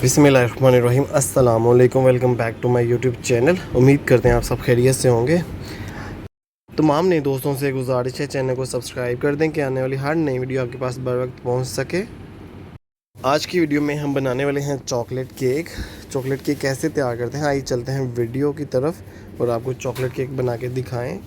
बिस्मिल्लाहिर्रहमानिर्रहीम अस्सलाम वालेकुम। Welcome back to my YouTube channel. उम्मीद करते हैं आप सब खैरियत से होंगे। तमाम नए दोस्तों से गुजारिश है चैनल को सब्सक्राइब कर दें कि आने वाली हर नई वीडियो आपके पास बर वक्त पहुँच सके। आज की वीडियो में हम बनाने वाले हैं चॉकलेट केक। चॉकलेट केक कैसे तैयार करते हैं, आइए चलते हैं वीडियो की तरफ और आपको चॉकलेट केक बना के दिखाएँ।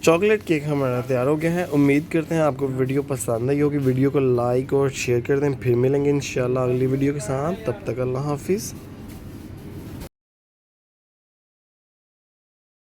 चॉकलेट केक हमारा तैयार हो गया है। उम्मीद करते हैं आपको वीडियो पसंद आई होगी। वीडियो को लाइक और शेयर कर दें। फिर मिलेंगे इंशाल्लाह अगली वीडियो के साथ। तब तक अल्लाह हाफिज़।